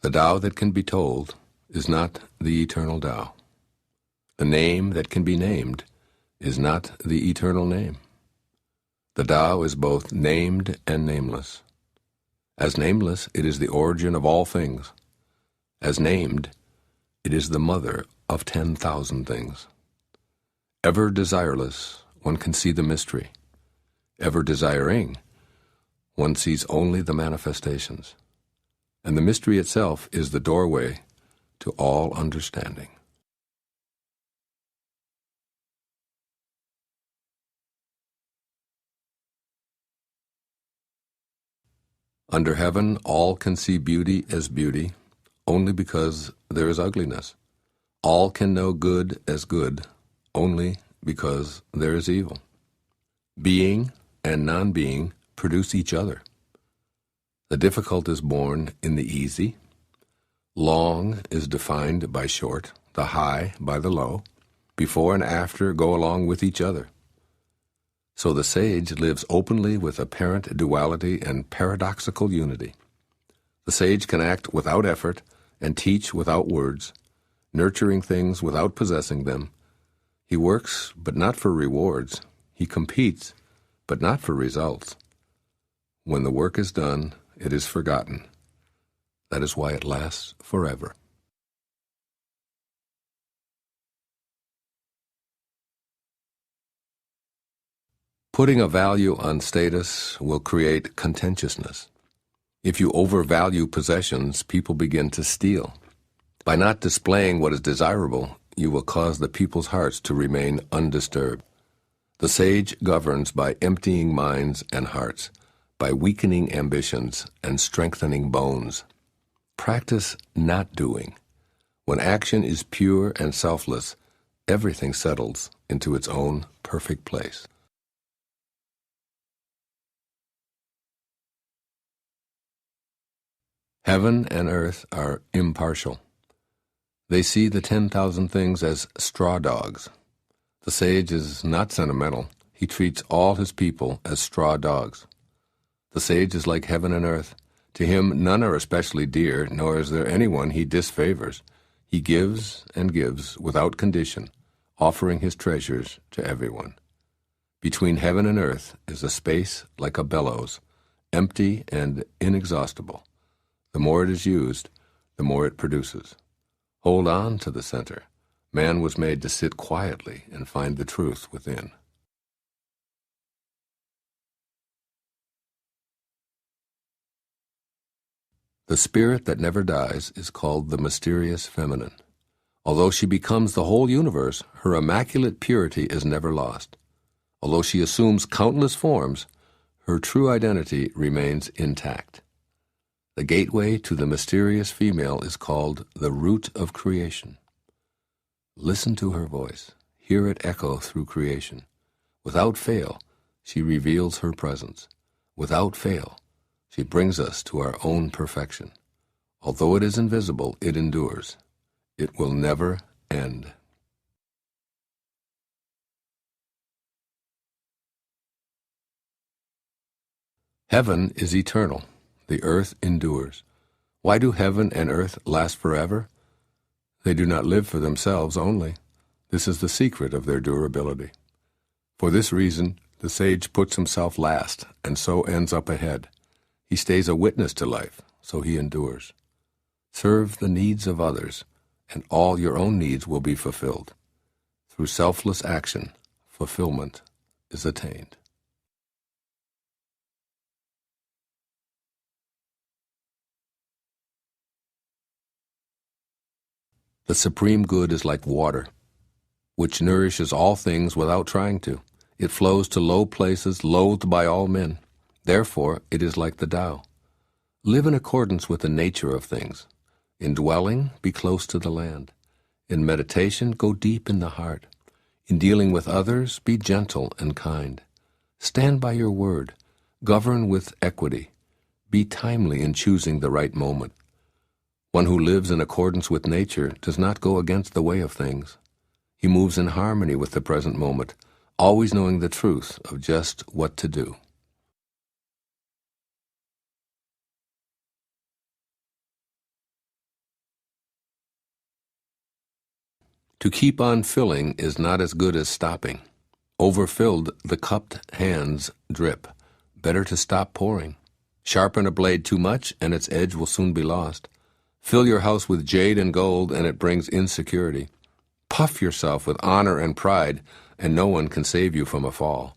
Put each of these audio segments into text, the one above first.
The Tao that can be told is not the eternal Tao. The name that can be named is not the eternal name. The Tao is both named and nameless. As nameless, it is the origin of all things. As named, it is the mother of 10,000 things. Ever desireless, one can see the mystery. Ever desiring, one sees only the manifestations. And the mystery itself is the doorway to all understanding. Under heaven, all can see beauty as beauty, only because there is ugliness. All can know good as good, only because there is evil. Being and non-being produce each other. The difficult is born in the easy. Long is defined by short, the high by the low. Before and after go along with each other. So the sage lives openly with apparent duality and paradoxical unity. The sage can act without effort and teach without words, nurturing things without possessing them. He works, but not for rewards. He competes, but not for results. When the work is done, it is forgotten. That is why it lasts forever. Putting a value on status will create contentiousness. If you overvalue possessions, people begin to steal. By not displaying what is desirable, you will cause the people's hearts to remain undisturbed. The sage governs by emptying minds and hearts, by weakening ambitions and strengthening bones. Practice not doing. When action is pure and selfless, everything settles into its own perfect place. Heaven and earth are impartial. They see the 10,000 things as straw dogs. The sage is not sentimental. He treats all his people as straw dogs. The sage is like heaven and earth. To him none are especially dear, nor is there anyone he disfavors. He gives and gives without condition, offering his treasures to everyone. Between heaven and earth is a space like a bellows, empty and inexhaustible. The more it is used, the more it produces. Hold on to the center. Man was made to sit quietly and find the truth within. The spirit that never dies is called the mysterious feminine. Although she becomes the whole universe, her immaculate purity is never lost. Although she assumes countless forms, her true identity remains intact. The gateway to the mysterious female is called the root of creation. Listen to her voice. Hear it echo through creation. Without fail, she reveals her presence. Without fail, she brings us to our own perfection. Although it is invisible, it endures. It will never end. Heaven is eternal. The earth endures. Why do heaven and earth last forever? They do not live for themselves only. This is the secret of their durability. For this reason, the sage puts himself last and so ends up ahead. He stays a witness to life, so he endures. Serve the needs of others, and all your own needs will be fulfilled. Through selfless action, fulfillment is attained. The supreme good is like water, which nourishes all things without trying to. It flows to low places, loathed by all men. Therefore, it is like the Tao. Live in accordance with the nature of things. In dwelling, be close to the land. In meditation, go deep in the heart. In dealing with others, be gentle and kind. Stand by your word. Govern with equity. Be timely in choosing the right moment. One who lives in accordance with nature does not go against the way of things. He moves in harmony with the present moment, always knowing the truth of just what to do. To keep on filling is not as good as stopping. Overfilled, the cupped hands drip. Better to stop pouring. Sharpen a blade too much, and its edge will soon be lost. Fill your house with jade and gold, and it brings insecurity. Puff yourself with honor and pride, and no one can save you from a fall.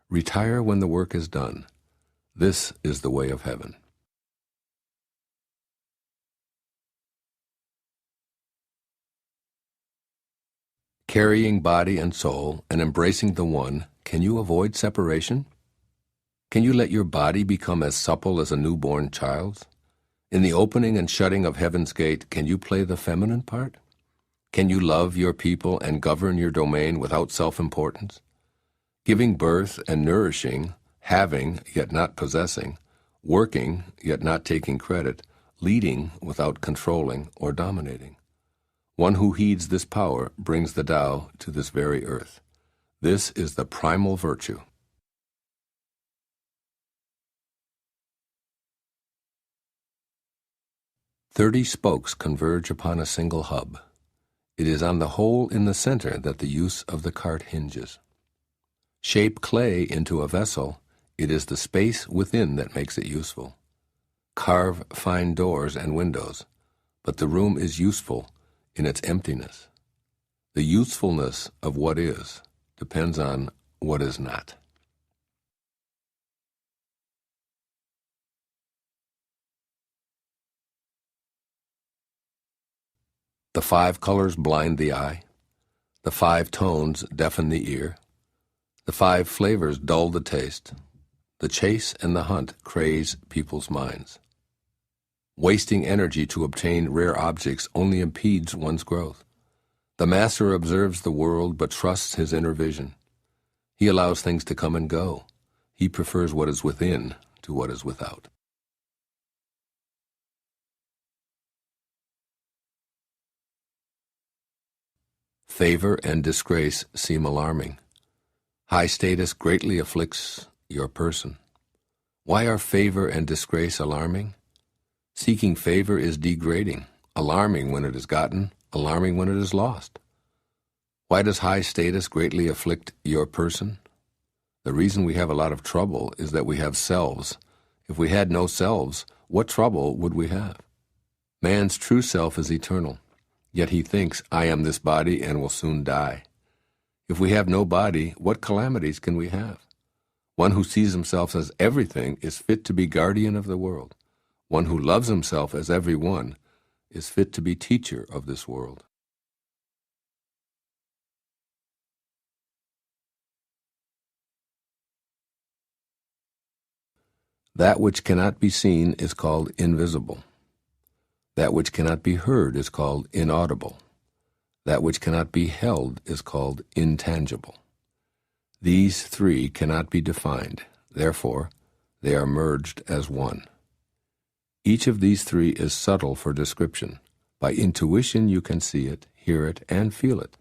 Retire when the work is done. This is the way of heaven. Carrying body and soul and embracing the one, can you avoid separation? Can you let your body become as supple as a newborn child's? In the opening and shutting of heaven's gate, can you play the feminine part? Can you love your people and govern your domain without self-importance? Giving birth and nourishing, having yet not possessing, working yet not taking credit, leading without controlling or dominating. One who heeds this power brings the Tao to this very earth. This is the primal virtue. "30 spokes converge upon a single hub. It is on the hole in the center that the use of the cart hinges. Shape clay into a vessel, it is the space within that makes it useful. Carve fine doors and windows, but the room is useful in its emptiness. The usefulness of what is depends on what is not." The 5 colors blind the eye. The 5 tones deafen the ear. The 5 flavors dull the taste. The chase and the hunt craze people's minds. Wasting energy to obtain rare objects only impedes one's growth. The master observes the world but trusts his inner vision. He allows things to come and go. He prefers what is within to what is without. Favor and disgrace seem alarming. High status greatly afflicts your person. Why are favor and disgrace alarming? Seeking favor is degrading, alarming when it is gotten, alarming when it is lost. Why does high status greatly afflict your person? The reason we have a lot of trouble is that we have selves. If we had no selves, what trouble would we have? Man's true self is eternal, yet he thinks, "I am this body and will soon die." If we have no body, what calamities can we have? One who sees himself as everything is fit to be guardian of the world. One who loves himself as every one is fit to be teacher of this world. That which cannot be seen is called invisible. That which cannot be heard is called inaudible. That which cannot be held is called intangible. These 3 cannot be defined, therefore they are merged as one. Each of these 3 is subtle for description. By intuition you can see it, hear it, and feel it.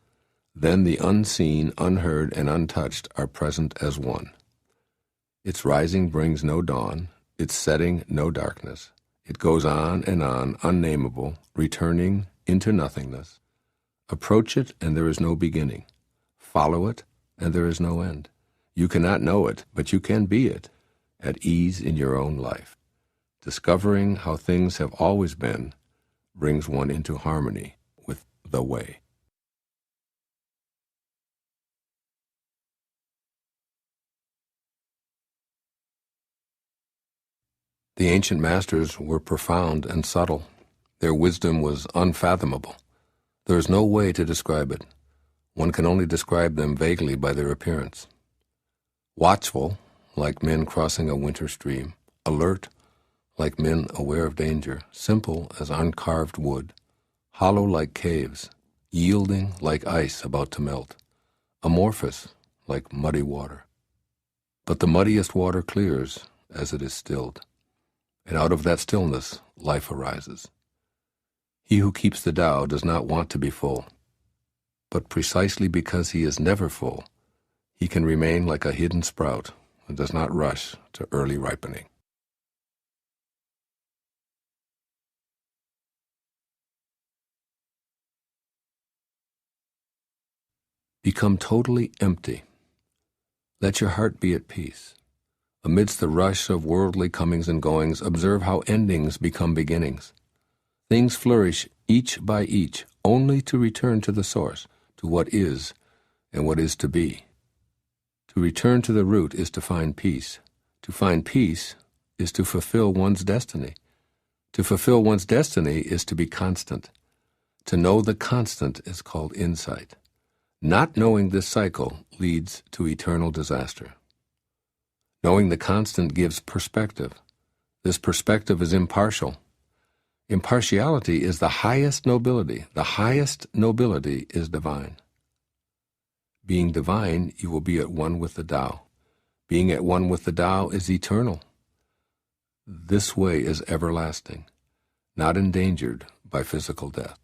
Then the unseen, unheard, and untouched are present as one. Its rising brings no dawn, its setting no darkness. It goes on, unnameable, returning into nothingness. Approach it, and there is no beginning. Follow it, and there is no end. You cannot know it, but you can be it, at ease in your own life. Discovering how things have always been brings one into harmony with the way. The ancient masters were profound and subtle. Their wisdom was unfathomable. There is no way to describe it. One can only describe them vaguely by their appearance. Watchful, like men crossing a winter stream. Alert, like men aware of danger. Simple as uncarved wood. Hollow like caves. Yielding like ice about to melt. Amorphous like muddy water. But the muddiest water clears as it is stilled. And out of that stillness, life arises. He who keeps the Tao does not want to be full. But precisely because he is never full, he can remain like a hidden sprout and does not rush to early ripening. Become totally empty. Let your heart be at peace. Amidst the rush of worldly comings and goings, observe how endings become beginnings. Things flourish each by each, only to return to the source, to what is and what is to be. To return to the root is to find peace. To find peace is to fulfill one's destiny. To fulfill one's destiny is to be constant. To know the constant is called insight. Not knowing this cycle leads to eternal disaster. Knowing the constant gives perspective. This perspective is impartial. Impartiality is the highest nobility. The highest nobility is divine. Being divine, you will be at one with the Tao. Being at one with the Tao is eternal. This way is everlasting, not endangered by physical death.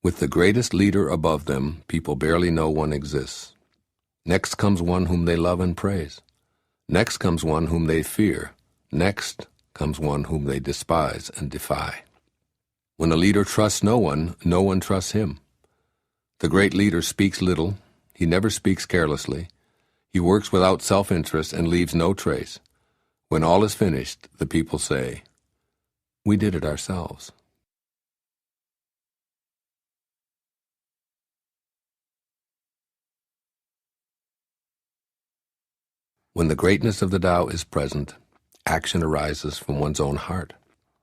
With the greatest leader above them, people barely know one exists. Next comes one whom they love and praise. Next comes one whom they fear. Next comes one whom they despise and defy. When a leader trusts no one trusts him. The great leader speaks little. He never speaks carelessly. He works without self-interest and leaves no trace. When all is finished, the people say, "We did it ourselves." When the greatness of the Tao is present, action arises from one's own heart.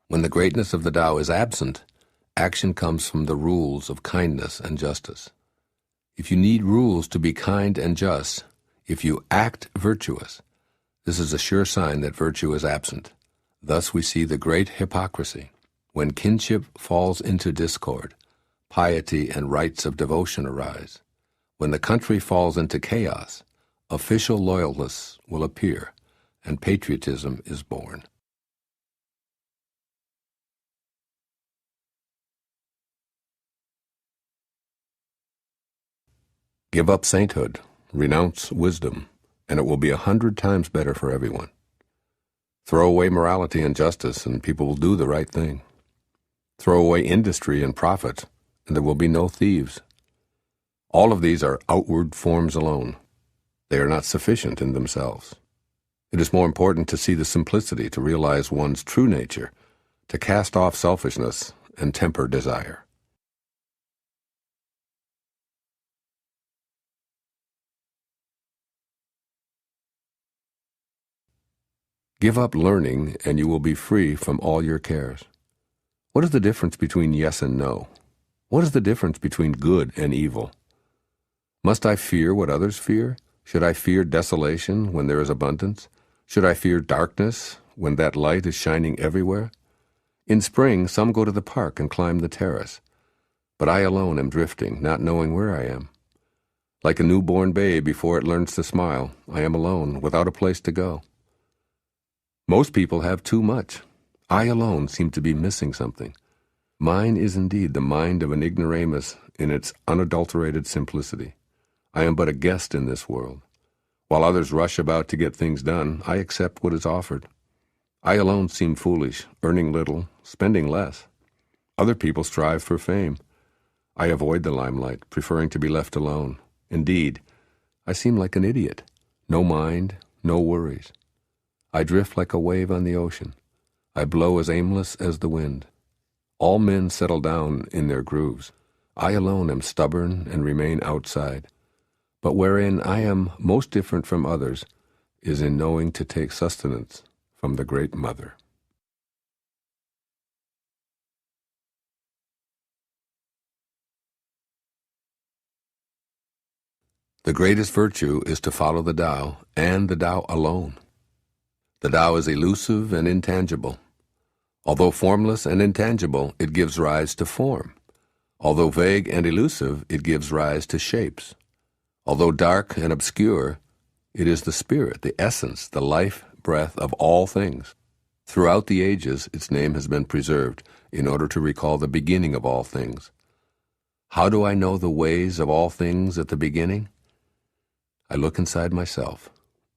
When the greatness of the Tao is absent, action comes from the rules of kindness and justice. If you need rules to be kind and just, if you act virtuous, this is a sure sign that virtue is absent. Thus we see the great hypocrisy. When kinship falls into discord, piety and rites of devotion arise. When the country falls into chaos, official loyalists will appear, and patriotism is born. Give up sainthood, renounce wisdom, and it will be 100 times better for everyone. Throw away morality and justice, and people will do the right thing. Throw away industry and profit, and there will be no thieves. All of these are outward forms alone. They are not sufficient in themselves. It is more important to see the simplicity, to realize one's true nature, to cast off selfishness and temper desire. Give up learning, and you will be free from all your cares. What is the difference between yes and no? What is the difference between good and evil? Must I fear what others fear? Should I fear desolation when there is abundance? Should I fear darkness when that light is shining everywhere? In spring, some go to the park and climb the terrace, but I alone am drifting, not knowing where I am. Like a newborn babe before it learns to smile, I am alone, without a place to go. Most people have too much. I alone seem to be missing something. Mine is indeed the mind of an ignoramus in its unadulterated simplicity. I am but a guest in this world. While others rush about to get things done, I accept what is offered. I alone seem foolish, earning little, spending less. Other people strive for fame. I avoid the limelight, preferring to be left alone. Indeed, I seem like an idiot. No mind, no worries. I drift like a wave on the ocean. I blow as aimless as the wind. All men settle down in their grooves. I alone am stubborn and remain outside. But wherein I am most different from others is in knowing to take sustenance from the Great Mother. The greatest virtue is to follow the Tao, and the Tao alone. The Tao is elusive and intangible. Although formless and intangible, it gives rise to form. Although vague and elusive, it gives rise to shapes. Although dark and obscure, it is the spirit, the essence, the life breath of all things. Throughout the ages, its name has been preserved in order to recall the beginning of all things. How do I know the ways of all things at the beginning? I look inside myself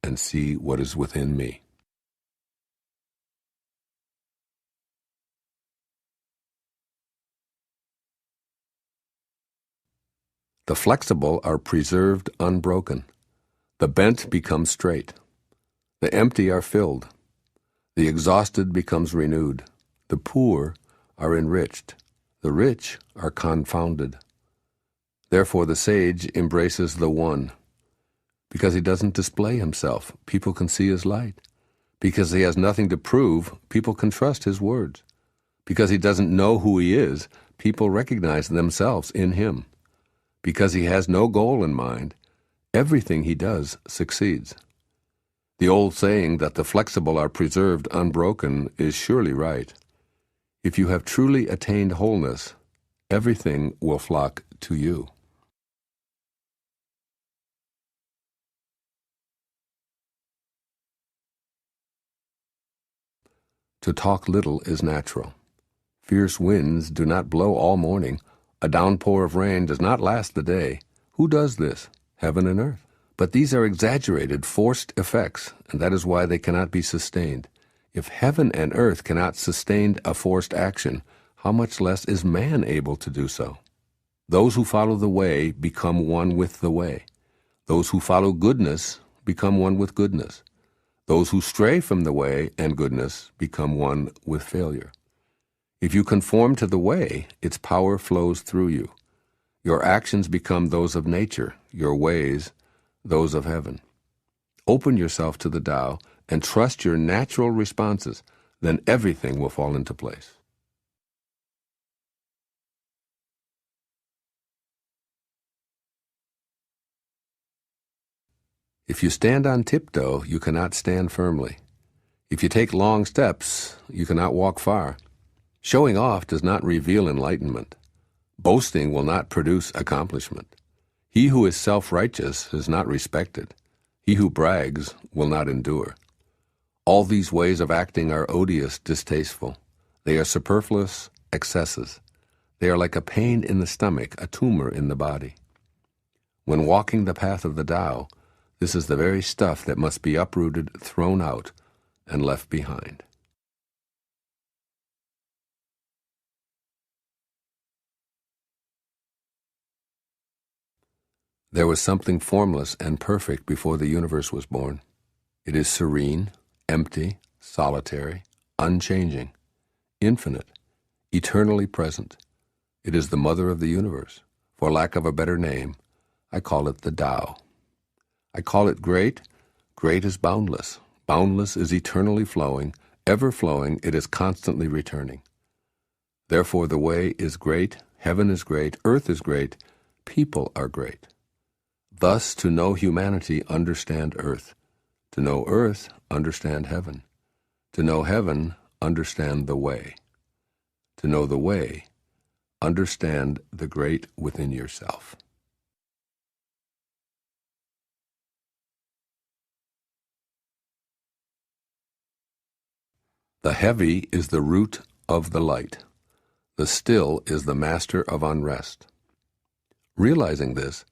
and see what is within me. The flexible are preserved unbroken. The bent becomes straight. The empty are filled. The exhausted becomes renewed. The poor are enriched. The rich are confounded. Therefore the sage embraces the one. Because he doesn't display himself, people can see his light. Because he has nothing to prove, people can trust his words. Because he doesn't know who he is, people recognize themselves in him. Because he has no goal in mind, everything he does succeeds. The old saying that the flexible are preserved unbroken is surely right. If you have truly attained wholeness, everything will flock to you. To talk little is natural. Fierce winds do not blow all morning. A downpour of rain does not last the day. Who does this? Heaven and earth. But these are exaggerated, forced effects, and that is why they cannot be sustained. If heaven and earth cannot sustain a forced action, how much less is man able to do so? Those who follow the way become one with the way. Those who follow goodness become one with goodness. Those who stray from the way and goodness become one with failure. If you conform to the way, its power flows through you. Your actions become those of nature, your ways those of heaven. Open yourself to the Tao and trust your natural responses, then everything will fall into place. If you stand on tiptoe, you cannot stand firmly. If you take long steps, you cannot walk far. Showing off does not reveal enlightenment. Boasting will not produce accomplishment. He who is self-righteous is not respected. He who brags will not endure. All these ways of acting are odious, distasteful. They are superfluous excesses. They are like a pain in the stomach, a tumor in the body. When walking the path of the Tao, this is the very stuff that must be uprooted, thrown out, and left behind. There was something formless and perfect before the universe was born. It is serene, empty, solitary, unchanging, infinite, eternally present. It is the mother of the universe. For lack of a better name, I call it the Tao. I call it great. Great is boundless. Boundless is eternally flowing. Ever flowing, it is constantly returning. Therefore the way is great, heaven is great, earth is great, people are great. Thus, to know humanity, understand earth. To know earth, understand heaven. To know heaven, understand the way. To know the way, understand the great within yourself. The heavy is the root of the light. The still is the master of unrest. Realizing this,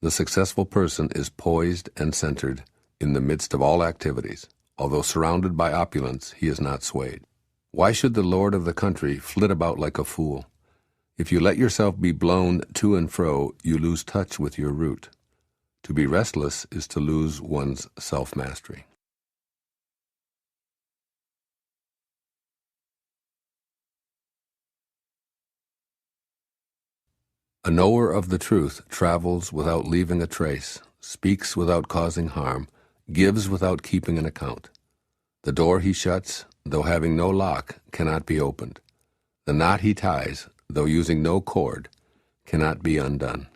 the successful person is poised and centered in the midst of all activities. Although surrounded by opulence, he is not swayed. Why should the lord of the country flit about like a fool? If you let yourself be blown to and fro, you lose touch with your root. To be restless is to lose one's self-mastery. A knower of the truth travels without leaving a trace, speaks without causing harm, gives without keeping an account. The door he shuts, though having no lock, cannot be opened. The knot he ties, though using no cord, cannot be undone.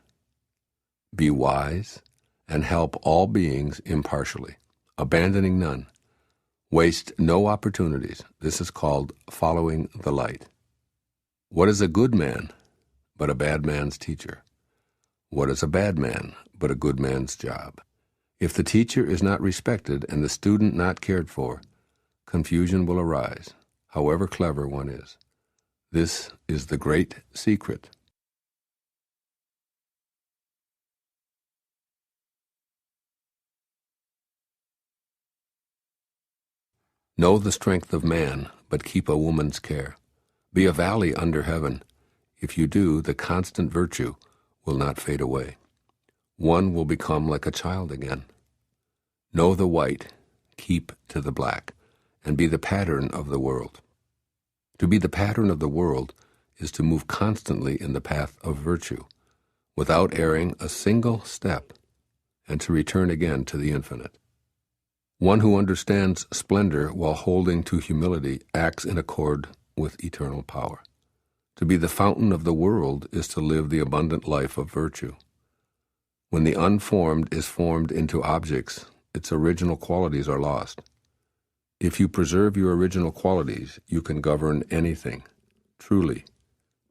Be wise and help all beings impartially, abandoning none. Waste no opportunities. This is called following the light. What is a good man but a bad man's teacher? What is a bad man but a good man's job? If the teacher is not respected and the student not cared for, confusion will arise, however clever one is. This is the great secret. Know the strength of man, but keep a woman's care. Be a valley under heaven. If you do, the constant virtue will not fade away. One will become like a child again. Know the white, keep to the black, and be the pattern of the world. To be the pattern of the world is to move constantly in the path of virtue, without erring a single step, and to return again to the infinite. One who understands splendor while holding to humility acts in accord with eternal power. To be the fountain of the world is to live the abundant life of virtue. When the unformed is formed into objects, its original qualities are lost. If you preserve your original qualities, you can govern anything. Truly,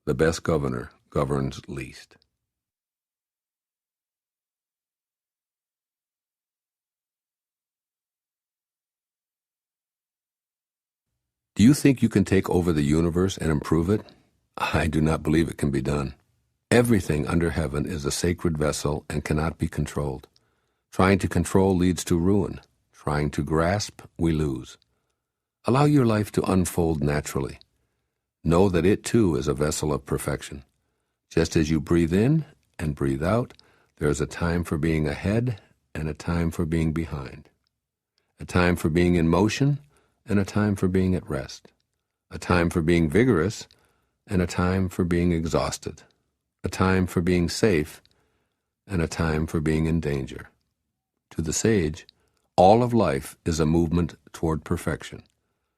the best governor governs least. Do you think you can take over the universe and improve it? I do not believe it can be done. Everything under heaven is a sacred vessel and cannot be controlled. Trying to control leads to ruin. Trying to grasp, we lose. Allow your life to unfold naturally. Know that it too is a vessel of perfection. Just as you breathe in and breathe out, there is a time for being ahead and a time for being behind. A time for being in motion and a time for being at rest. A time for being vigorous and a time for being exhausted. A time for being safe and a time for being in danger. To the sage, all of life is a movement toward perfection.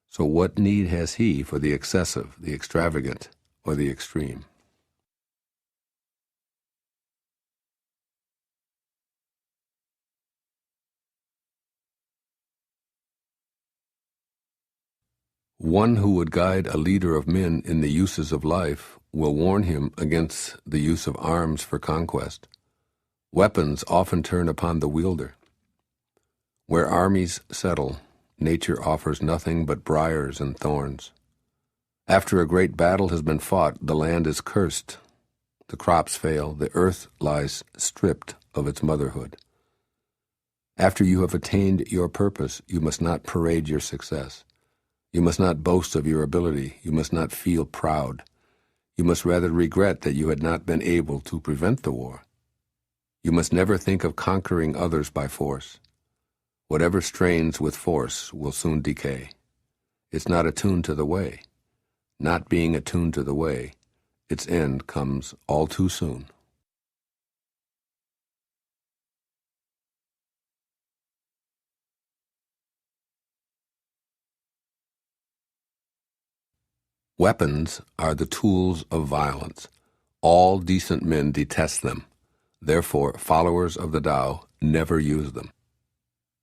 So what need has he for the excessive, the extravagant, or the extreme? One who would guide a leader of men in the uses of life will warn him against the use of arms for conquest. Weapons often turn upon the wielder. Where armies settle, nature offers nothing but briars and thorns. After a great battle has been fought, the land is cursed. The crops fail, the earth lies stripped of its motherhood. After you have attained your purpose, you must not parade your success. You must not boast of your ability. You must not feel proud. You must rather regret that you had not been able to prevent the war. You must never think of conquering others by force. Whatever strains with force will soon decay. It's not attuned to the way. Not being attuned to the way, its end comes all too soon. Weapons are the tools of violence. All decent men detest them. Therefore, followers of the Tao never use them.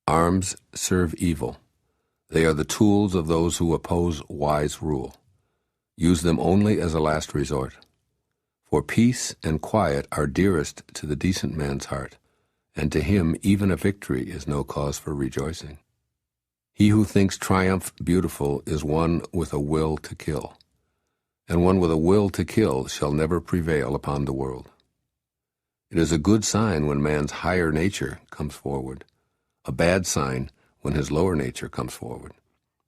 Arms serve evil. They are the tools of those who oppose wise rule. Use them only as a last resort. For peace and quiet are dearest to the decent man's heart, and to him even a victory is no cause for rejoicing. He who thinks triumph beautiful is one with a will to kill, and one with a will to kill shall never prevail upon the world. It is a good sign when man's higher nature comes forward, a bad sign when his lower nature comes forward.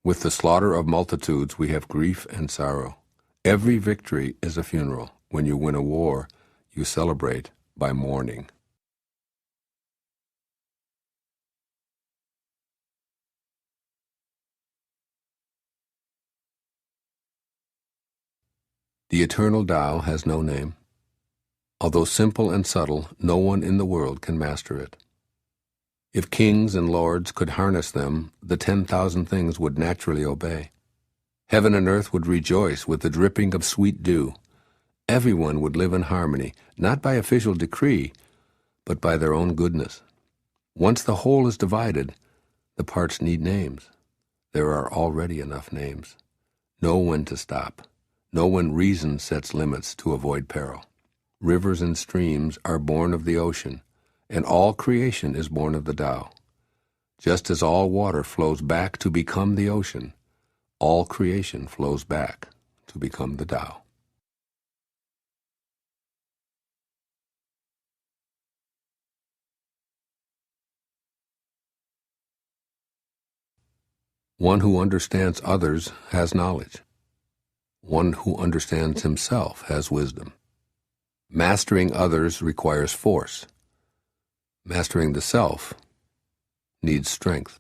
With the slaughter of multitudes we have grief and sorrow. Every victory is a funeral. When you win a war, you celebrate by mourning. The eternal Tao has no name. Although simple and subtle, no one in the world can master it. If kings and lords could harness them, the 10,000 things would naturally obey. Heaven and earth would rejoice with the dripping of sweet dew. Everyone would live in harmony, not by official decree, but by their own goodness. Once the whole is divided, the parts need names. There are already enough names. Know when to stop. Know when reason sets limits to avoid peril. Rivers and streams are born of the ocean, and all creation is born of the Tao. Just as all water flows back to become the ocean, all creation flows back to become the Tao. One who understands others has knowledge. One who understands himself has wisdom. Mastering others requires force. Mastering the self needs strength.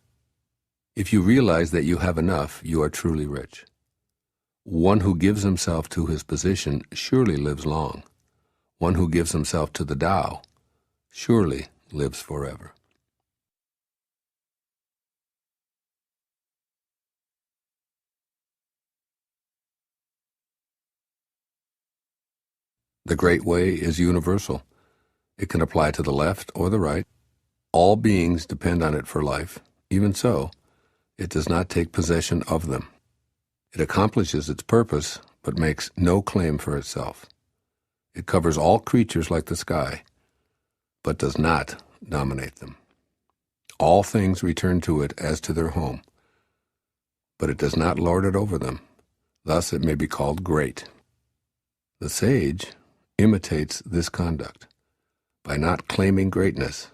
If you realize that you have enough, you are truly rich. One who gives himself to his position surely lives long. One who gives himself to the Tao surely lives forever. The Great Way is universal. It can apply to the left or the right. All beings depend on it for life. Even so, it does not take possession of them. It accomplishes its purpose, but makes no claim for itself. It covers all creatures like the sky, but does not dominate them. All things return to it as to their home, but it does not lord it over them. Thus it may be called great. The sage imitates this conduct. By not claiming greatness,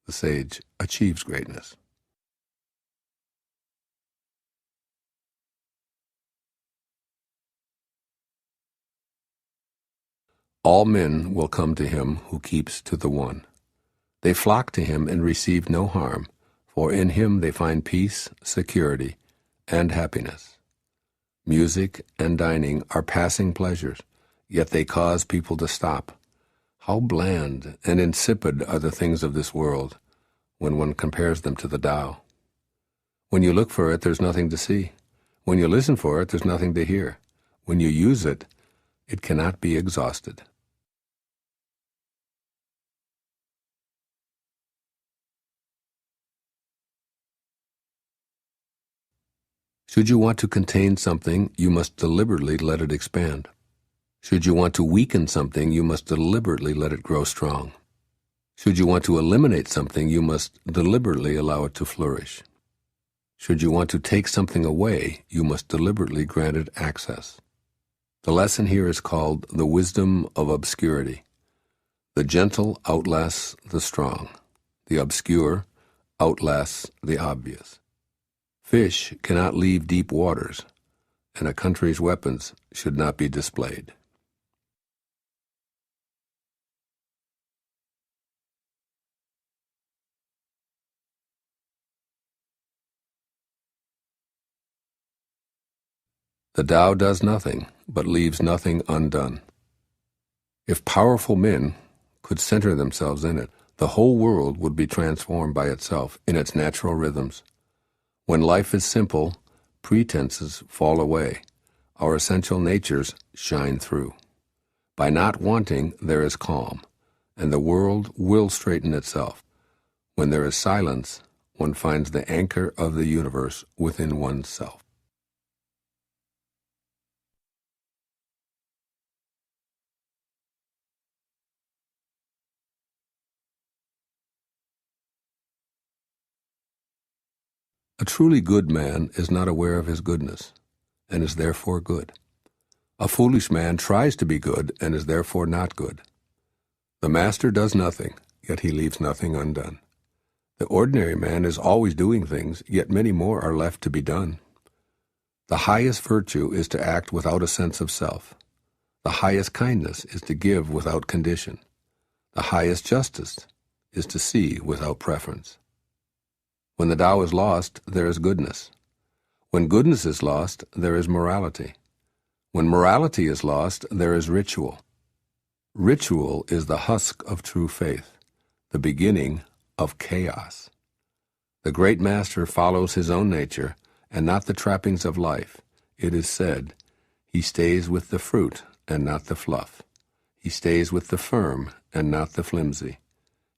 the sage achieves greatness. All men will come to him who keeps to the one. They flock to him and receive no harm, for in him they find peace, security, and happiness. Music and dining are passing pleasures, yet they cause people to stop. How bland and insipid are the things of this world when one compares them to the Tao. When you look for it, there's nothing to see. When you listen for it, there's nothing to hear. When you use it, it cannot be exhausted. Should you want to contain something, you must deliberately let it expand. Should you want to weaken something, you must deliberately let it grow strong. Should you want to eliminate something, you must deliberately allow it to flourish. Should you want to take something away, you must deliberately grant it access. The lesson here is called the wisdom of obscurity. The gentle outlasts the strong. The obscure outlasts the obvious. Fish cannot leave deep waters, and a country's weapons should not be displayed. The Tao does nothing, but leaves nothing undone. If powerful men could center themselves in it, the whole world would be transformed by itself in its natural rhythms. When life is simple, pretenses fall away. Our essential natures shine through. By not wanting, there is calm, and the world will straighten itself. When there is silence, one finds the anchor of the universe within oneself. A truly good man is not aware of his goodness, and is therefore good. A foolish man tries to be good, and is therefore not good. The master does nothing, yet he leaves nothing undone. The ordinary man is always doing things, yet many more are left to be done. The highest virtue is to act without a sense of self. The highest kindness is to give without condition. The highest justice is to see without preference. When the Tao is lost, there is goodness. When goodness is lost, there is morality. When morality is lost, there is ritual. Ritual is the husk of true faith, the beginning of chaos. The great master follows his own nature and not the trappings of life. It is said, he stays with the fruit and not the fluff. He stays with the firm and not the flimsy.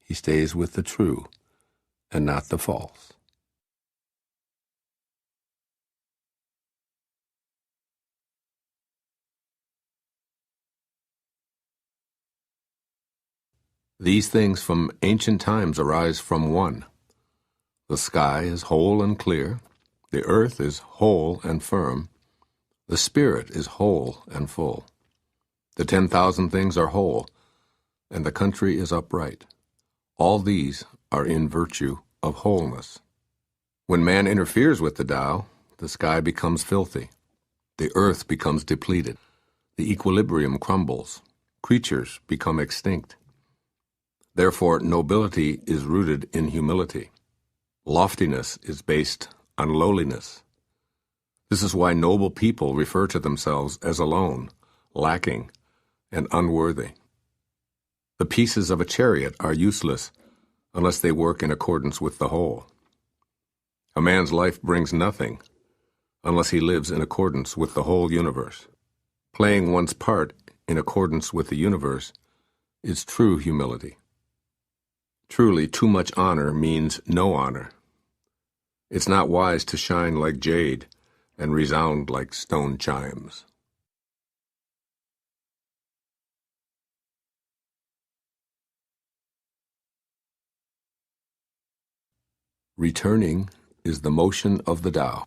He stays with the true and not the false. These things from ancient times arise from one. The sky is whole and clear, the earth is whole and firm, the spirit is whole and full. The 10,000 things are whole, and the country is upright. All these are in virtue of wholeness. When man interferes with the Tao, the sky becomes filthy, the earth becomes depleted, the equilibrium crumbles, creatures become extinct. Therefore, nobility is rooted in humility. Loftiness is based on lowliness. This is why noble people refer to themselves as alone, lacking, and unworthy. The pieces of a chariot are useless unless they work in accordance with the whole. A man's life brings nothing unless he lives in accordance with the whole universe. Playing one's part in accordance with the universe is true humility. Truly, too much honor means no honor. It's not wise to shine like jade and resound like stone chimes. Returning is the motion of the Tao.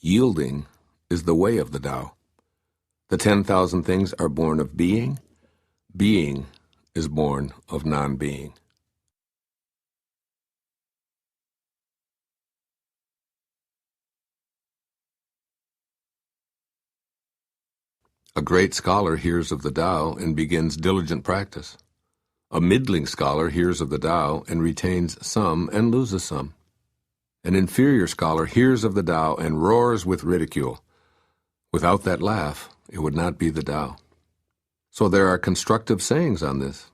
Yielding is the way of the Tao. The 10,000 things are born of being. Being is born of non-being. A great scholar hears of the Tao and begins diligent practice. A middling scholar hears of the Tao and retains some and loses some. An inferior scholar hears of the Tao and roars with ridicule. Without that laugh, it would not be the Tao. So there are constructive sayings on this.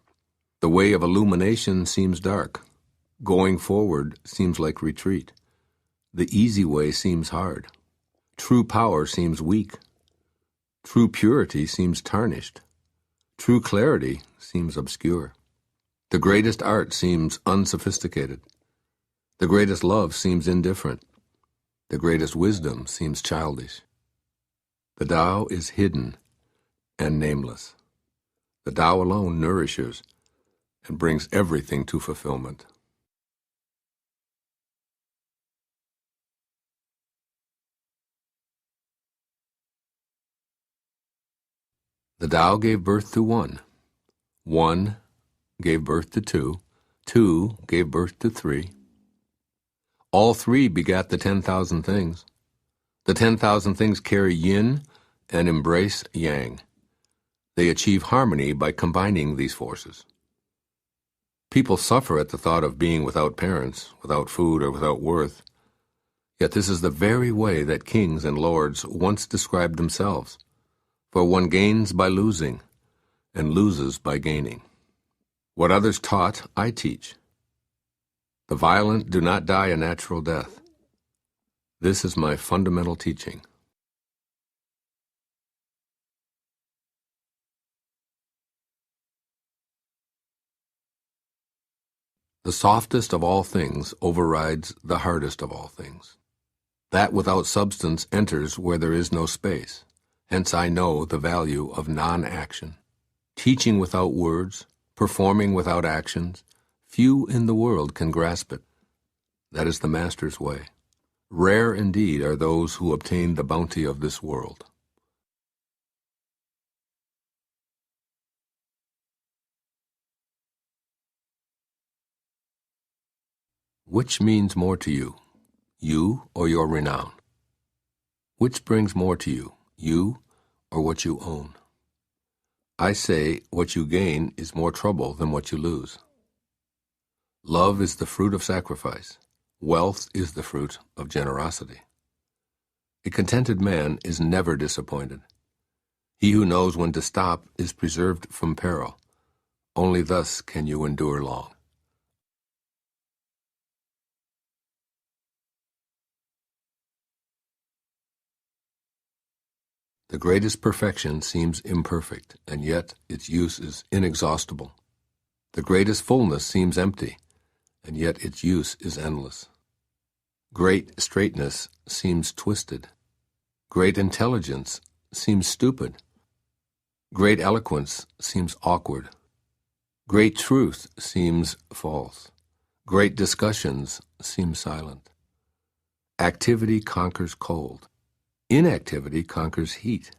The way of illumination seems dark. Going forward seems like retreat. The easy way seems hard. True power seems weak. True purity seems tarnished. True clarity seems obscure. The greatest art seems unsophisticated. The greatest love seems indifferent. The greatest wisdom seems childish. The Tao is hidden and nameless. The Tao alone nourishes and brings everything to fulfillment. The Tao gave birth to one. One gave birth to two. Two gave birth to three. All three begat the 10,000 things. The 10,000 things carry yin and embrace yang. They achieve harmony by combining these forces. People suffer at the thought of being without parents, without food, or without worth. Yet this is the very way that kings and lords once described themselves. For one gains by losing, and loses by gaining. What others taught, I teach. The violent do not die a natural death. This is my fundamental teaching. The softest of all things overrides the hardest of all things. That without substance enters where there is no space. Hence I know the value of non-action. Teaching without words, performing without actions, few in the world can grasp it. That is the Master's way. Rare indeed are those who obtain the bounty of this world. Which means more to you, you or your renown? Which brings more to you, you or what you own? I say what you gain is more trouble than what you lose. Love is the fruit of sacrifice. Wealth is the fruit of generosity. A contented man is never disappointed. He who knows when to stop is preserved from peril. Only thus can you endure long. The greatest perfection seems imperfect, and yet its use is inexhaustible. The greatest fullness seems empty, and yet its use is endless. Great straightness seems twisted. Great intelligence seems stupid. Great eloquence seems awkward. Great truth seems false. Great discussions seem silent. Activity conquers cold. Inactivity conquers heat.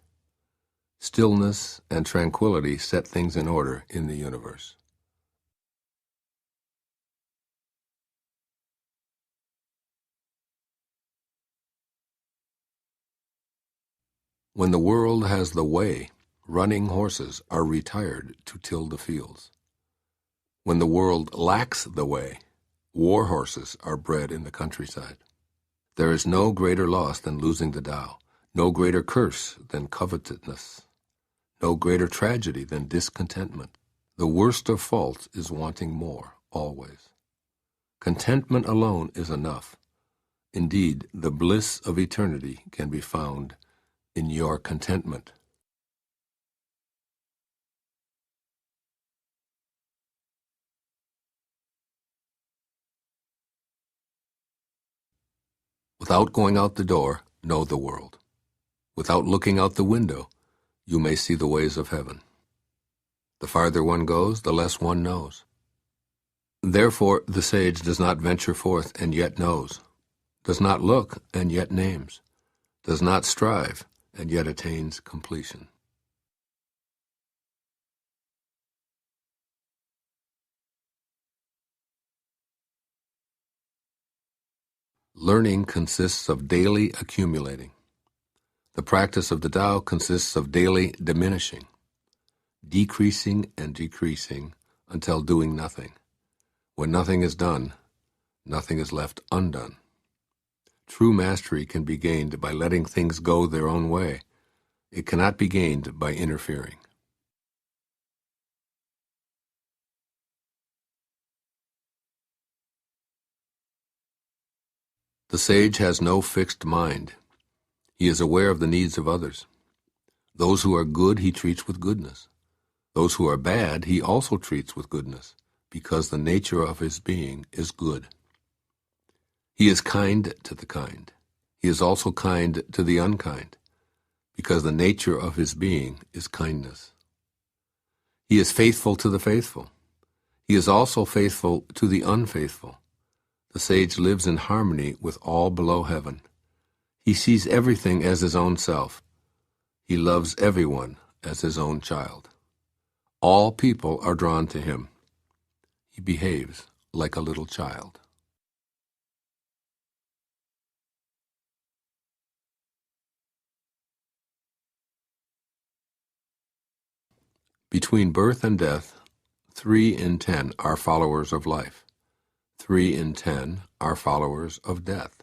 Stillness and tranquility set things in order in the universe. When the world has the way, running horses are retired to till the fields. When the world lacks the way, war horses are bred in the countryside. There is no greater loss than losing the Tao, no greater curse than covetousness, no greater tragedy than discontentment. The worst of faults is wanting more, always. Contentment alone is enough. Indeed, the bliss of eternity can be found in your contentment. Without going out the door, know the world. Without looking out the window, you may see the ways of heaven. The farther one goes, the less one knows. Therefore, the sage does not venture forth and yet knows, does not look and yet names, does not strive and yet attains completion. Learning consists of daily accumulating. The practice of the Tao consists of daily diminishing, decreasing and decreasing until doing nothing. When nothing is done, nothing is left undone. True mastery can be gained by letting things go their own way. It cannot be gained by interfering. The sage has no fixed mind. He is aware of the needs of others. Those who are good he treats with goodness. Those who are bad he also treats with goodness, because the nature of his being is good. He is kind to the kind. He is also kind to the unkind, because the nature of his being is kindness. He is faithful to the faithful. He is also faithful to the unfaithful. The sage lives in harmony with all below heaven. He sees everything as his own self. He loves everyone as his own child. All people are drawn to him. He behaves like a little child. Between birth and death, 3 in 10 are followers of life. 3 in 10 are followers of death.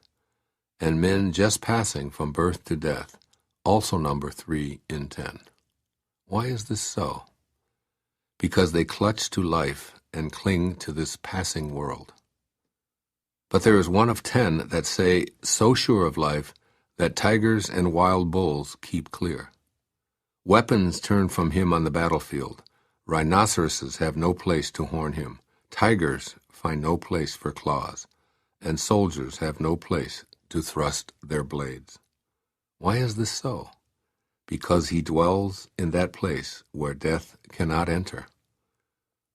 And men just passing from birth to death also number 3 in 10. Why is this so? Because they clutch to life and cling to this passing world. But there is 1 of 10 that say, so sure of life, that tigers and wild bulls keep clear. Weapons turn from him on the battlefield. Rhinoceroses have no place to horn him. Tigers find no place for claws. And soldiers have no place to thrust their blades. Why is this so? Because he dwells in that place where death cannot enter.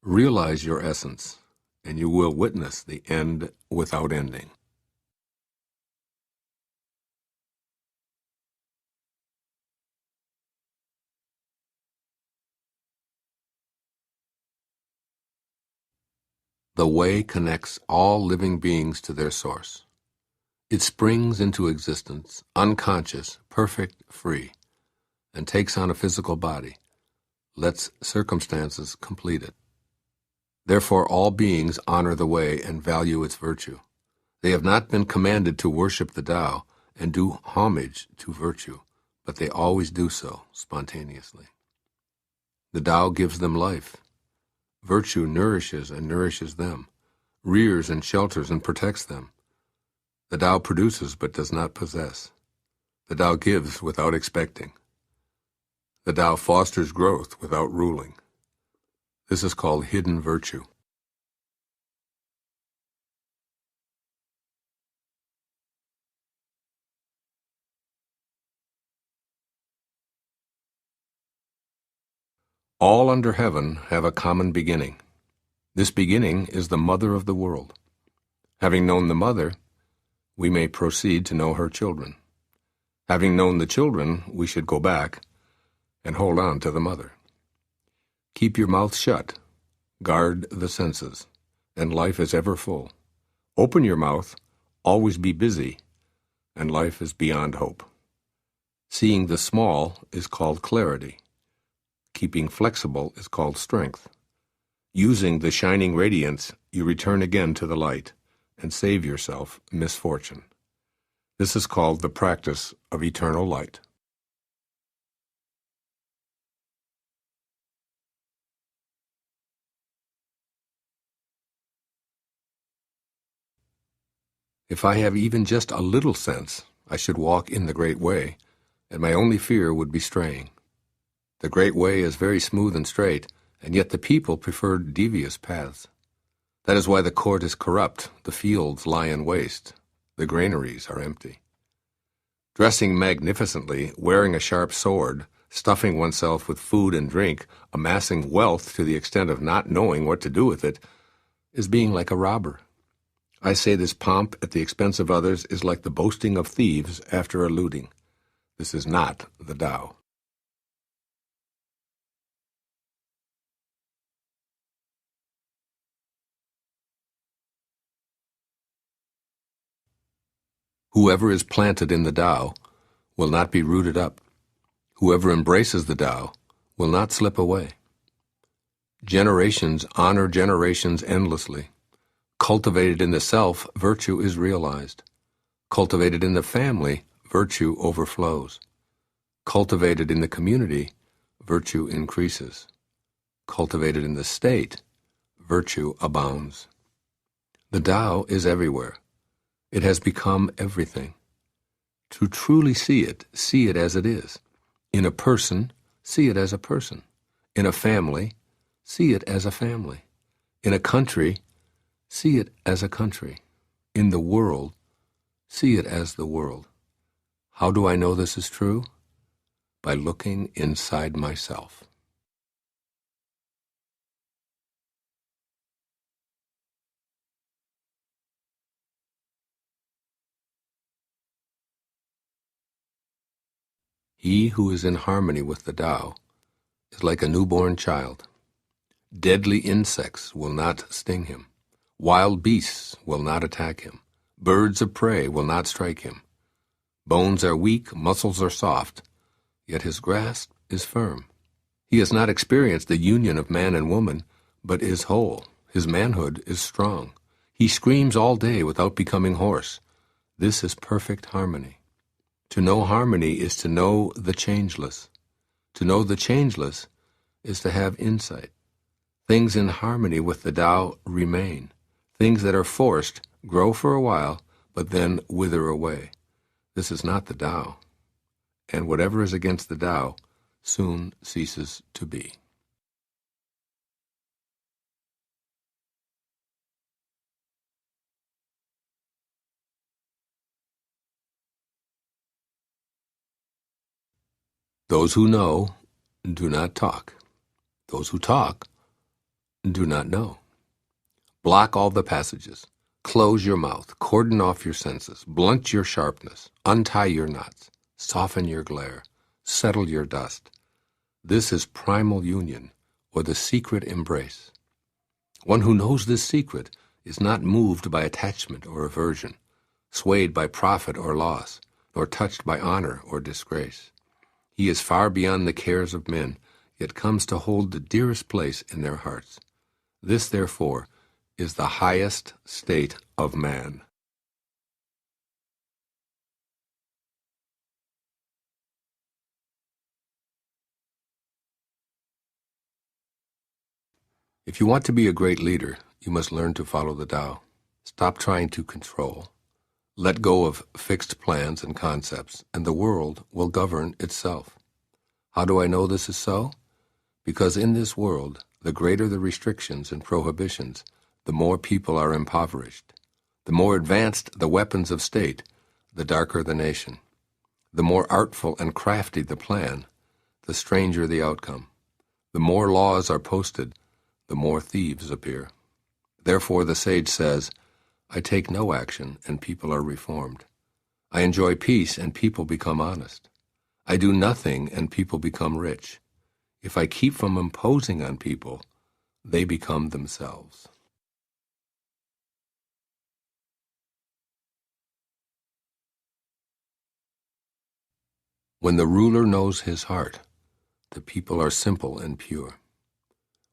Realize your essence, and you will witness the end without ending. The way connects all living beings to their source. It springs into existence, unconscious, perfect, free, and takes on a physical body, lets circumstances complete it. Therefore all beings honor the way and value its virtue. They have not been commanded to worship the Tao and do homage to virtue, but they always do so spontaneously. The Tao gives them life. Virtue nourishes and nourishes them, rears and shelters and protects them. The Tao produces but does not possess. The Tao gives without expecting. The Tao fosters growth without ruling. This is called hidden virtue. All under heaven have a common beginning. This beginning is the mother of the world. Having known the mother, we may proceed to know her children. Having known the children, we should go back and hold on to the mother. Keep your mouth shut, guard the senses, and life is ever full. Open your mouth, always be busy, and life is beyond hope. Seeing the small is called clarity. keeping flexible is called strength. Using the shining radiance, you return again to the light and save yourself misfortune. This is called the practice of eternal light. If I have even just a little sense, I should walk in the great way, and my only fear would be straying. The great way is very smooth and straight, and yet the people prefer devious paths. That is why the court is corrupt, the fields lie in waste, the granaries are empty. Dressing magnificently, wearing a sharp sword, stuffing oneself with food and drink, amassing wealth to the extent of not knowing what to do with it, is being like a robber. I say this pomp at the expense of others is like the boasting of thieves after a looting. This is not the Tao. Whoever is planted in the Tao will not be rooted up. Whoever embraces the Tao will not slip away. Generations honor generations endlessly. Cultivated in the self, virtue is realized. Cultivated in the family, virtue overflows. Cultivated in the community, virtue increases. Cultivated in the state, virtue abounds. The Tao is everywhere. It has become everything. To truly see it as it is. In a person, see it as a person. In a family, see it as a family. In a country, see it as a country. In the world, see it as the world. How do I know this is true? By looking inside myself. He who is in harmony with the Tao is like a newborn child. Deadly insects will not sting him. Wild beasts will not attack him. Birds of prey will not strike him. Bones are weak, muscles are soft, yet his grasp is firm. He has not experienced the union of man and woman, but is whole. His manhood is strong. He screams all day without becoming hoarse. This is perfect harmony. To know harmony is to know the changeless. To know the changeless is to have insight. Things in harmony with the Tao remain. Things that are forced grow for a while, but then wither away. This is not the Tao. And whatever is against the Tao soon ceases to be. Those who know do not talk. Those who talk do not know. Block all the passages. Close your mouth. Cordon off your senses. Blunt your sharpness. Untie your knots. Soften your glare. Settle your dust. This is primal union, or the secret embrace. One who knows this secret is not moved by attachment or aversion, swayed by profit or loss, nor touched by honor or disgrace. He is far beyond the cares of men, yet comes to hold the dearest place in their hearts. This, therefore, is the highest state of man. If you want to be a great leader, you must learn to follow the Tao. Stop trying to control. Let go of fixed plans and concepts, and the world will govern itself. How do I know this is so? Because in this world, the greater the restrictions and prohibitions, the more people are impoverished. The more advanced the weapons of state, the darker the nation. The more artful and crafty the plan, the stranger the outcome. The more laws are posted, the more thieves appear. Therefore the sage says, I take no action and people are reformed. I enjoy peace and people become honest. I do nothing and people become rich. If I keep from imposing on people, they become themselves. When the ruler knows his heart, the people are simple and pure.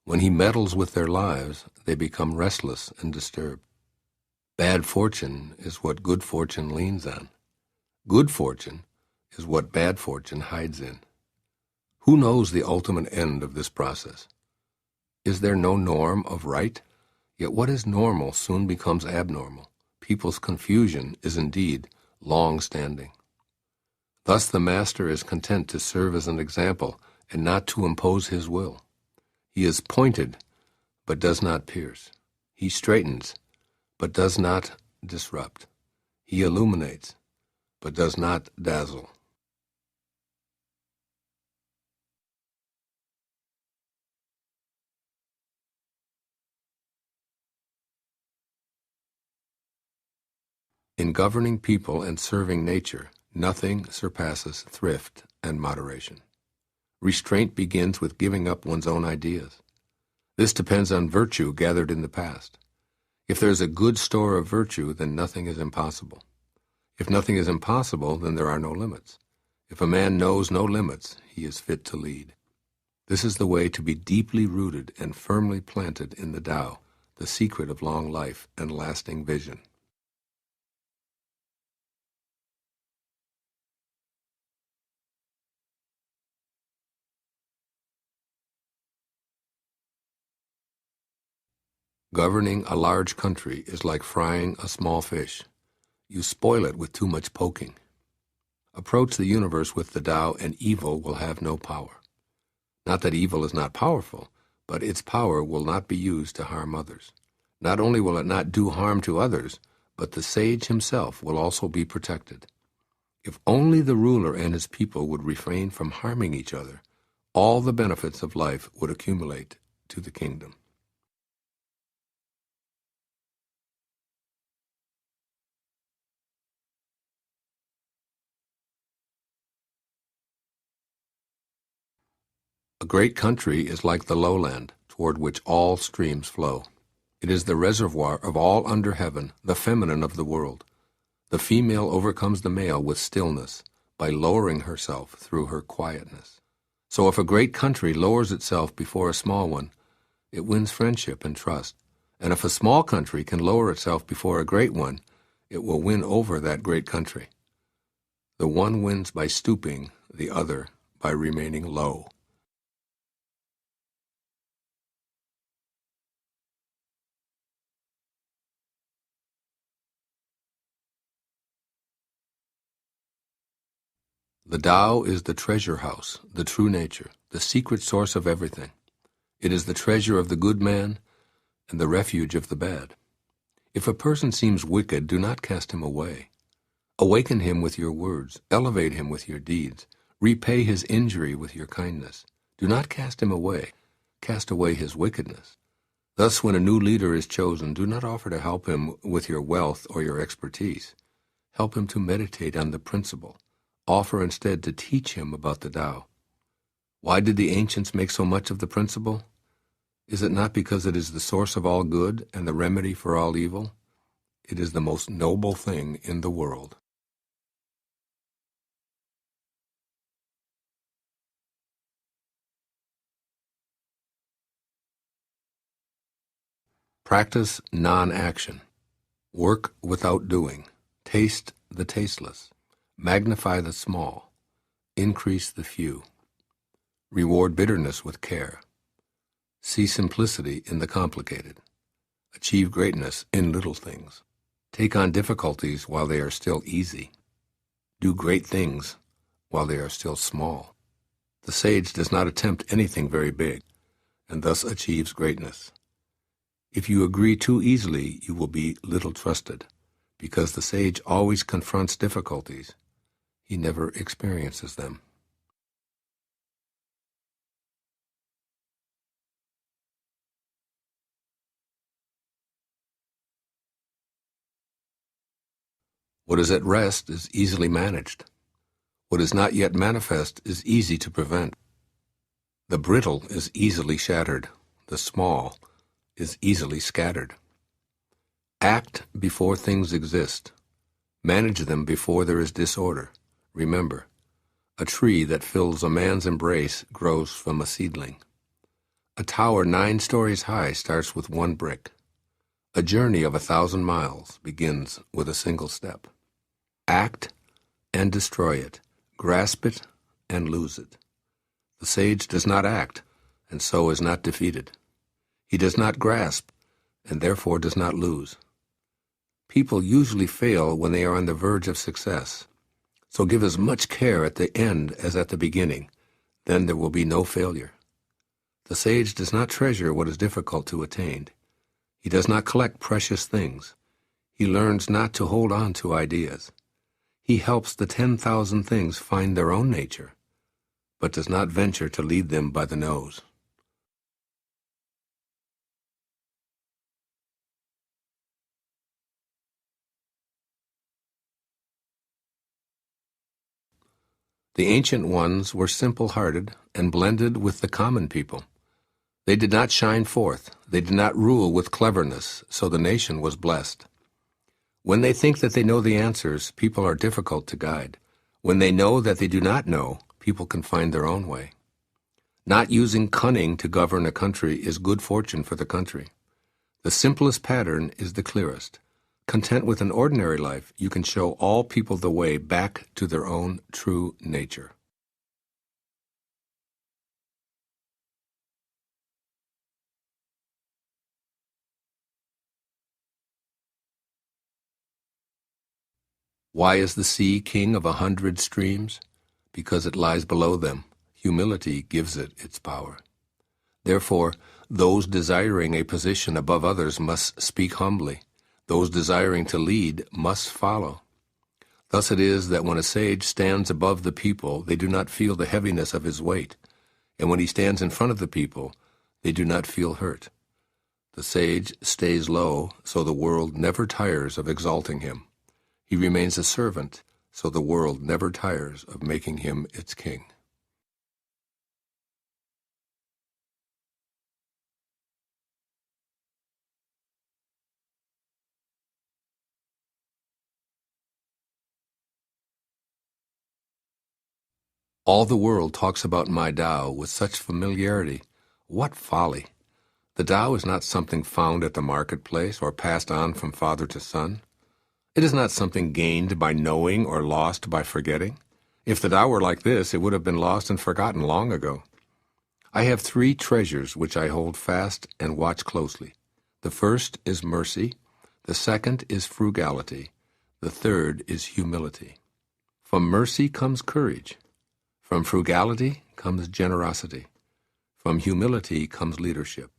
When he meddles with their lives, they become restless and disturbed. Bad fortune is what good fortune leans on. Good fortune is what bad fortune hides in. Who knows the ultimate end of this process? Is there no norm of right? Yet what is normal soon becomes abnormal. People's confusion is indeed long-standing. Thus the master is content to serve as an example and not to impose his will. He is pointed, but does not pierce. He straightens, but does not disrupt. He illuminates, but does not dazzle. In governing people and serving nature, nothing surpasses thrift and moderation. Restraint begins with giving up one's own ideas. This depends on virtue gathered in the past. If there is a good store of virtue, then nothing is impossible. If nothing is impossible, then there are no limits. If a man knows no limits, he is fit to lead. This is the way to be deeply rooted and firmly planted in the Tao, the secret of long life and lasting vision. Governing a large country is like frying a small fish. You spoil it with too much poking. Approach the universe with the Tao and evil will have no power. Not that evil is not powerful, but its power will not be used to harm others. Not only will it not do harm to others, but the sage himself will also be protected. If only the ruler and his people would refrain from harming each other, all the benefits of life would accumulate to the kingdom. A great country is like the lowland, toward which all streams flow. It is the reservoir of all under heaven, the feminine of the world. The female overcomes the male with stillness, by lowering herself through her quietness. So if a great country lowers itself before a small one, it wins friendship and trust. And if a small country can lower itself before a great one, it will win over that great country. The one wins by stooping, the other by remaining low. The Tao is the treasure house, the true nature, the secret source of everything. It is the treasure of the good man and the refuge of the bad. If a person seems wicked, do not cast him away. Awaken him with your words, elevate him with your deeds, repay his injury with your kindness. Do not cast him away, cast away his wickedness. Thus, when a new leader is chosen, do not offer to help him with your wealth or your expertise. Help him to meditate on the principle. Offer instead to teach him about the Tao. Why did the ancients make so much of the principle? Is it not because it is the source of all good and the remedy for all evil? It is the most noble thing in the world. Practice non-action. Work without doing. Taste the tasteless. Magnify the small. Increase the few. Reward bitterness with care. See simplicity in the complicated. Achieve greatness in little things. Take on difficulties while they are still easy. Do great things while they are still small. The sage does not attempt anything very big, and thus achieves greatness. If you agree too easily, you will be little trusted, because the sage always confronts difficulties. He never experiences them. What is at rest is easily managed. What is not yet manifest is easy to prevent. The brittle is easily shattered. The small is easily scattered. Act before things exist. Manage them before there is disorder. Remember, A tree that fills a man's embrace grows from a seedling. A tower 9 stories high starts with 1 brick. A journey of 1,000 miles begins with a single step. Act and destroy it. Grasp it and lose it. The sage does not act, and so is not defeated. He does not grasp, and therefore does not lose. People usually fail when they are on the verge of success. So give as much care at the end as at the beginning. Then there will be no failure. The sage does not treasure what is difficult to attain. He does not collect precious things. He learns not to hold on to ideas. He helps the 10,000 things find their own nature, but does not venture to lead them by the nose. The ancient ones were simple-hearted and blended with the common people. They did not shine forth. They did not rule with cleverness, so the nation was blessed. When they think that they know the answers, people are difficult to guide. When they know that they do not know, people can find their own way. Not using cunning to govern a country is good fortune for the country. The simplest pattern is the clearest. Content with an ordinary life, you can show all people the way back to their own true nature. Why is the sea king of 100 streams? Because it lies below them. Humility gives it its power. Therefore, those desiring a position above others must speak humbly. Those desiring to lead must follow. Thus it is that when a sage stands above the people, they do not feel the heaviness of his weight, and when he stands in front of the people, they do not feel hurt. The sage stays low, so the world never tires of exalting him. He remains a servant, so the world never tires of making him its king. All the world talks about my Tao with such familiarity. What folly! The Tao is not something found at the marketplace or passed on from father to son. It is not something gained by knowing or lost by forgetting. If the Tao were like this, it would have been lost and forgotten long ago. I have 3 treasures which I hold fast and watch closely. The first is mercy, the second is frugality, the third is humility. From mercy comes courage. From frugality comes generosity. From humility comes leadership.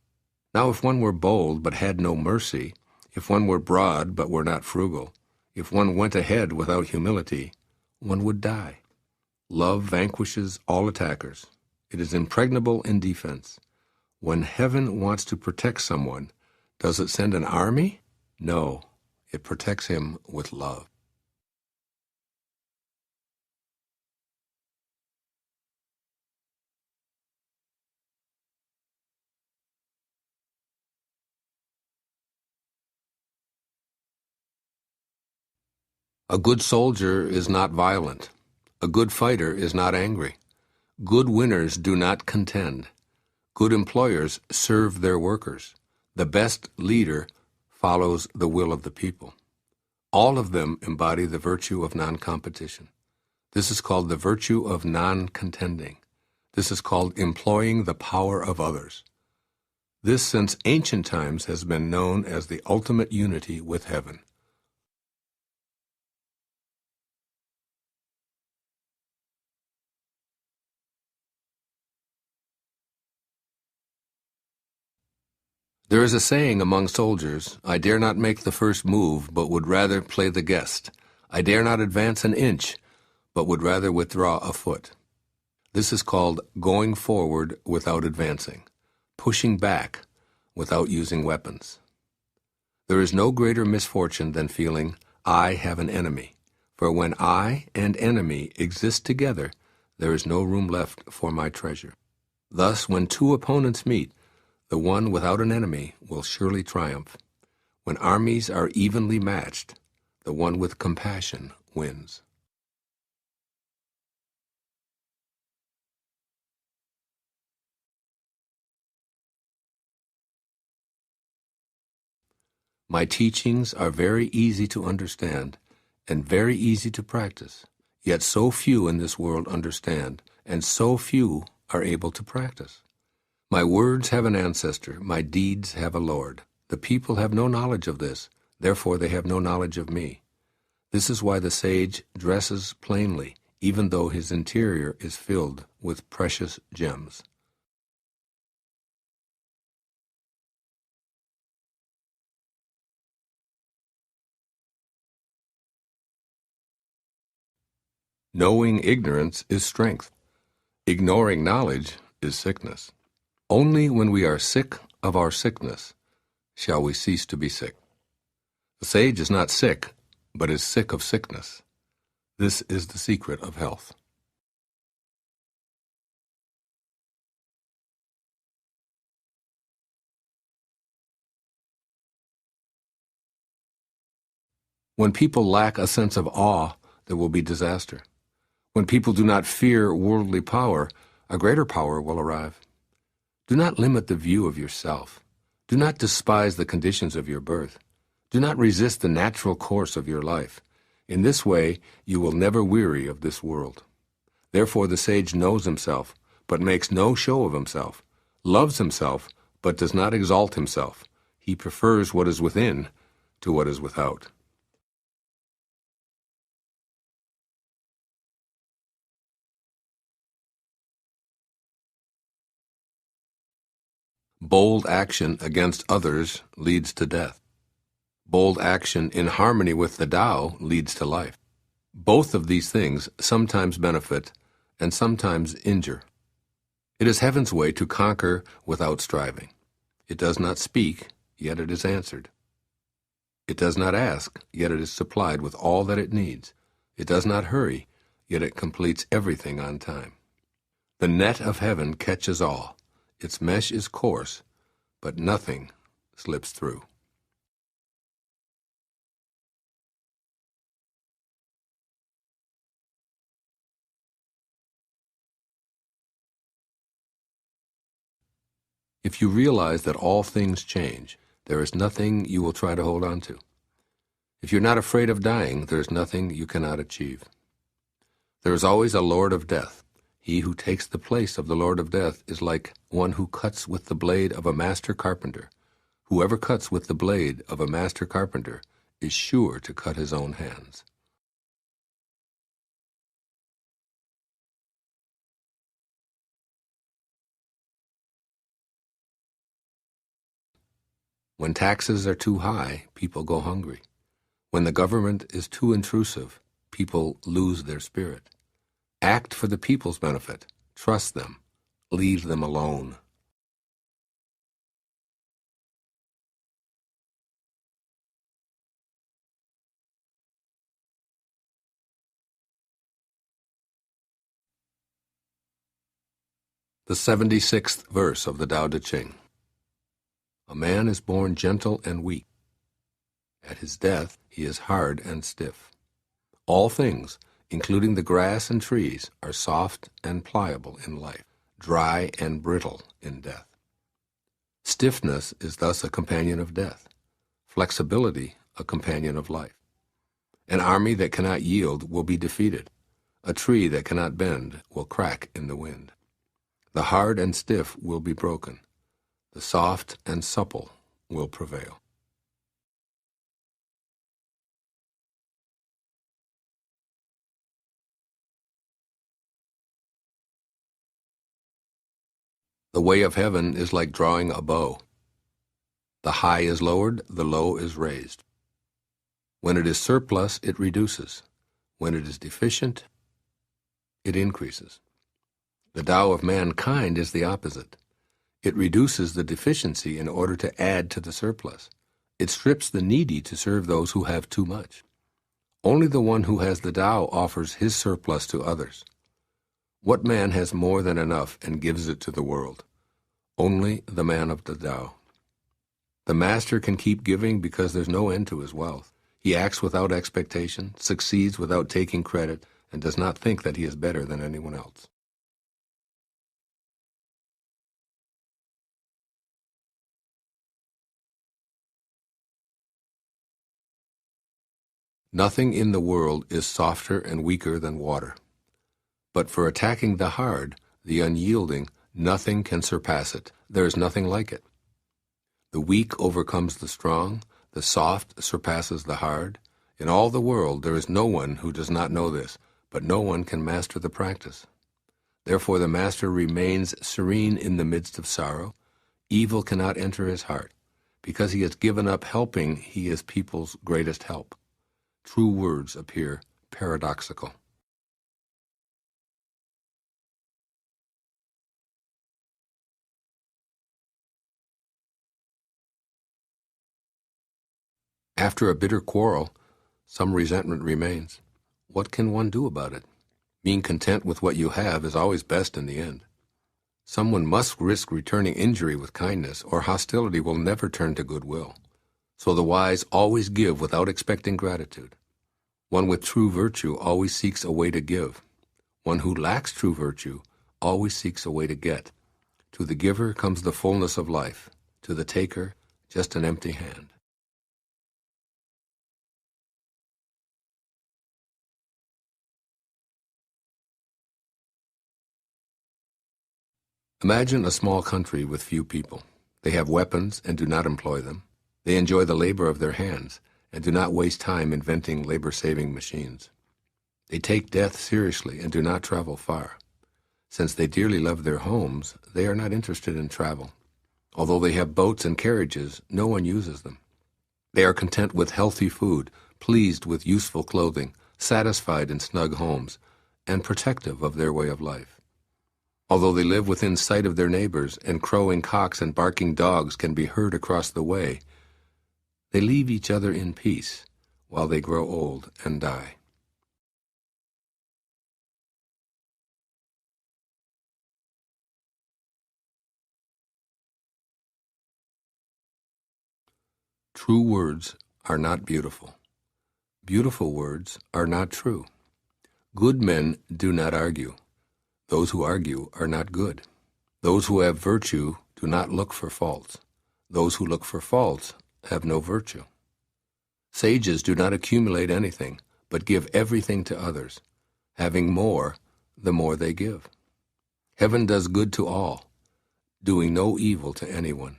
Now if one were bold but had no mercy, if one were broad but were not frugal, if one went ahead without humility, one would die. Love vanquishes all attackers. It is impregnable in defense. When heaven wants to protect someone, does it send an army? No, it protects him with love. A good soldier is not violent. A good fighter is not angry. Good winners do not contend. Good employers serve their workers. The best leader follows the will of the people. All of them embody the virtue of non-competition. This is called the virtue of non-contending. This is called employing the power of others. This, since ancient times, has been known as the ultimate unity with heaven. There is a saying among soldiers, I dare not make the first move, but would rather play the guest. I dare not advance an inch, but would rather withdraw a foot. This is called going forward without advancing, pushing back without using weapons. There is no greater misfortune than feeling, I have an enemy. For when I and enemy exist together, there is no room left for my treasure. Thus, when 2 opponents meet, the one without an enemy will surely triumph. When armies are evenly matched, the one with compassion wins. My teachings are very easy to understand and very easy to practice, yet so few in this world understand, and so few are able to practice. My words have an ancestor, my deeds have a Lord. The people have no knowledge of this, therefore they have no knowledge of me. This is why the sage dresses plainly, even though his interior is filled with precious gems. Knowing ignorance is strength. Ignoring knowledge is sickness. Only when we are sick of our sickness shall we cease to be sick. The sage is not sick, but is sick of sickness. This is the secret of health. When people lack a sense of awe, there will be disaster. When people do not fear worldly power, a greater power will arrive. Do not limit the view of yourself. Do not despise the conditions of your birth. Do not resist the natural course of your life. In this way, you will never weary of this world. Therefore the sage knows himself, but makes no show of himself, loves himself, but does not exalt himself. He prefers what is within to what is without. Bold action against others leads to death. Bold action in harmony with the Tao leads to life. Both of these things sometimes benefit and sometimes injure. It is heaven's way to conquer without striving. It does not speak, yet it is answered. It does not ask, yet it is supplied with all that it needs. It does not hurry, yet it completes everything on time. The net of heaven catches all. Its mesh is coarse, but nothing slips through. If you realize that all things change, there is nothing you will try to hold on to. If you're not afraid of dying, there is nothing you cannot achieve. There is always a Lord of Death. He who takes the place of the Lord of Death is like one who cuts with the blade of a master carpenter. Whoever cuts with the blade of a master carpenter is sure to cut his own hands. When taxes are too high, people go hungry. When the government is too intrusive, people lose their spirit. Act for the people's benefit. Trust them. Leave them alone. The 76th verse of the Tao Te Ching. A man is born gentle and weak. At his death, he is hard and stiff. All things, including the grass and trees, are soft and pliable in life, dry and brittle in death. Stiffness is thus a companion of death, flexibility a companion of life. An army that cannot yield will be defeated. A tree that cannot bend will crack in the wind. The hard and stiff will be broken. The soft and supple will prevail. The way of heaven is like drawing a bow. The high is lowered, the low is raised. When it is surplus, it reduces. When it is deficient, it increases. The Tao of mankind is the opposite. It reduces the deficiency in order to add to the surplus. It strips the needy to serve those who have too much. Only the one who has the Tao offers his surplus to others. What man has more than enough and gives it to the world? Only the man of the Tao. The master can keep giving because there's no end to his wealth. He acts without expectation, succeeds without taking credit, and does not think that he is better than anyone else. Nothing in the world is softer and weaker than water. But for attacking the hard, the unyielding, nothing can surpass it. There is nothing like it. The weak overcomes the strong, the soft surpasses the hard. In all the world there is no one who does not know this, but no one can master the practice. Therefore the master remains serene in the midst of sorrow. Evil cannot enter his heart. Because he has given up helping, he is people's greatest help. True words appear paradoxical. After a bitter quarrel, some resentment remains. What can one do about it? Being content with what you have is always best in the end. Someone must risk returning injury with kindness, or hostility will never turn to goodwill. So the wise always give without expecting gratitude. One with true virtue always seeks a way to give. One who lacks true virtue always seeks a way to get. To the giver comes the fullness of life. To the taker, just an empty hand. Imagine a small country with few people. They have weapons and do not employ them. They enjoy the labor of their hands and do not waste time inventing labor-saving machines. They take death seriously and do not travel far. Since they dearly love their homes, they are not interested in travel. Although they have boats and carriages, no one uses them. They are content with healthy food, pleased with useful clothing, satisfied in snug homes, and protective of their way of life. Although they live within sight of their neighbors, and crowing cocks and barking dogs can be heard across the way, they leave each other in peace while they grow old and die. True words are not beautiful. Beautiful words are not true. Good men do not argue. Those who argue are not good. Those who have virtue do not look for faults. Those who look for faults have no virtue. Sages do not accumulate anything, but give everything to others. Having more, the more they give. Heaven does good to all, doing no evil to anyone.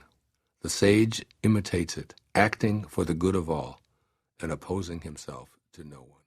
The sage imitates it, acting for the good of all, and opposing himself to no one.